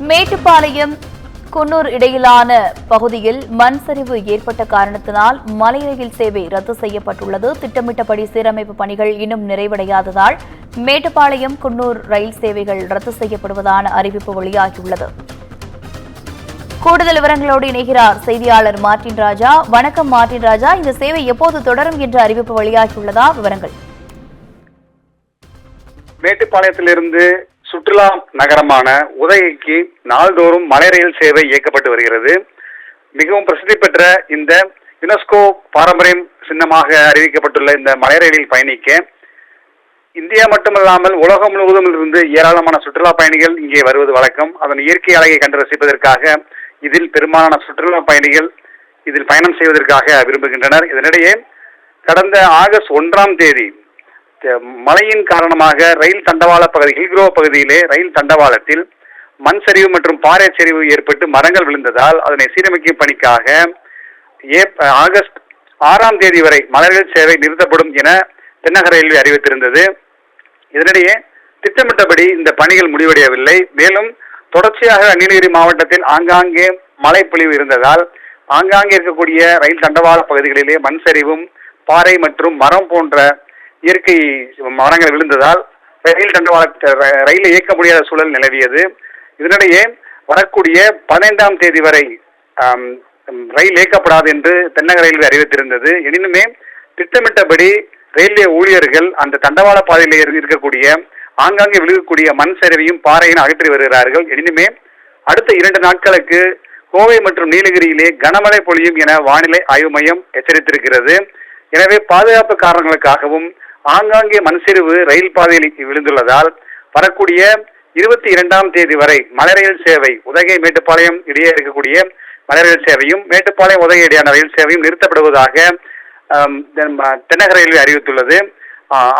மேட்டுப்பாளையம் குன்னூர் இடையிலான பகுதியில் மண் சரிவு ஏற்பட்ட காரணத்தினால் மலை ரயில் சேவை ரத்து செய்யப்பட்டுள்ளது. திட்டமிட்டபடி சீரமைப்பு பணிகள் இன்னும் நிறைவடையாததால் மேட்டுப்பாளையம் குன்னூர் ரயில் சேவைகள் ரத்து செய்யப்படுவதான அறிவிப்பு வெளியாகியுள்ளது. கூடுதல் விவரங்களோடு இணைகிறார் செய்தியாளர் மார்டின் ராஜா. வணக்கம் மார்டின் ராஜா, இந்த சேவை எப்போது தொடரும் என்ற அறிவிப்பு வெளியாகியுள்ளதா? விவரங்கள். மேட்டுப்பாளையத்திலிருந்து சுற்றுலா நகரமான உதகைக்கு நாள்தோறும் மலை ரயில் சேவை இயக்கப்பட்டு வருகிறது. மிகவும் பிரசித்தி பெற்ற இந்த யுனெஸ்கோ பாரம்பரியம் சின்னமாக அறிவிக்கப்பட்டுள்ள இந்த மலை ரயிலில் பயணிக்க இந்தியா மட்டுமல்லாமல் உலகம் முழுவதும் இருந்து ஏராளமான சுற்றுலா பயணிகள் இங்கே வருவது வழக்கம். அதன் இயற்கை அழகை கண்டு ரசிப்பதற்காக இதில் பெரும்பாலான சுற்றுலா பயணிகள் இதில் பயணம் செய்வதற்காக விரும்புகின்றனர். இதனிடையே கடந்த ஆகஸ்ட் 1ஆம் தேதி மழையின் காரணமாக ரயில் தண்டவாள பகுதி ஹில்க்ரோ பகுதியிலே ரயில் தண்டவாளத்தில் மண் சரிவு மற்றும் பாறை சரிவு ஏற்பட்டு மரங்கள் விழுந்ததால் அதனை சீரமைக்கும் பணிக்காக ஆகஸ்ட் 6ஆம் தேதி வரை மலை ரயில் சேவை நிறுத்தப்படும் என தென்னக ரயில்வே அறிவித்திருந்தது. இதனிடையே திட்டமிட்டபடி இந்த பணிகள் முடிவடையவில்லை. மேலும் தொடர்ச்சியாக நீலகிரி மாவட்டத்தில் ஆங்காங்கே மழை பொழிவு இருந்ததால் ஆங்காங்கே இருக்கக்கூடிய ரயில் தண்டவாள பகுதிகளிலே மண் சரிவும் பாறை மற்றும் மரம் போன்ற இயற்கை மரங்கள் விழுந்ததால் ரயிலை இயக்க முடியாத சூழல் நிலவியது. இதனிடையே வரக்கூடிய 15ஆம் தேதி வரை ரயில் இயக்கப்படாது என்று தென்னக ரயில்வே அறிவித்திருந்தது. எனினுமே திட்டமிட்டபடி ரயில்வே ஊழியர்கள் அந்த தண்டவாள பாதையில் இருக்கக்கூடிய ஆங்காங்கே விழுகக்கூடிய மண் சரிவையும் பாறையும் அகற்றி வருகிறார்கள். எனினுமே அடுத்த 2 நாட்களுக்கு கோவை மற்றும் நீலகிரியிலே கனமழை பொழியும் என வானிலை ஆய்வு மையம் எச்சரித்திருக்கிறது. எனவே பாதுகாப்பு காரணங்களுக்காகவும் ஆங்காங்கே மண் சரிவு ரயில் பாதையில் விழுந்துள்ளதால் வரக்கூடிய 22ஆம் தேதி வரை மலை ரயில் சேவை உதகை மேட்டுப்பாளையம் இடையே இருக்கக்கூடிய மலை ரயில் சேவையும் மேட்டுப்பாளையம் உதகை இடையான ரயில் சேவையும் நிறுத்தப்படுவதாக தென்னக ரயில்வே அறிவித்துள்ளது.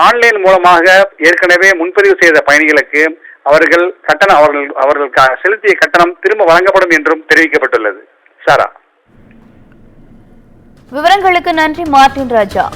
ஆன்லைன் மூலமாக ஏற்கனவே முன்பதிவு செய்த பயணிகளுக்கு அவர்கள் செலுத்திய கட்டணம் திரும்ப வழங்கப்படும் என்றும் தெரிவிக்கப்பட்டுள்ளது. சாரா, விவரங்களுக்கு நன்றி மார்டின் ராஜா.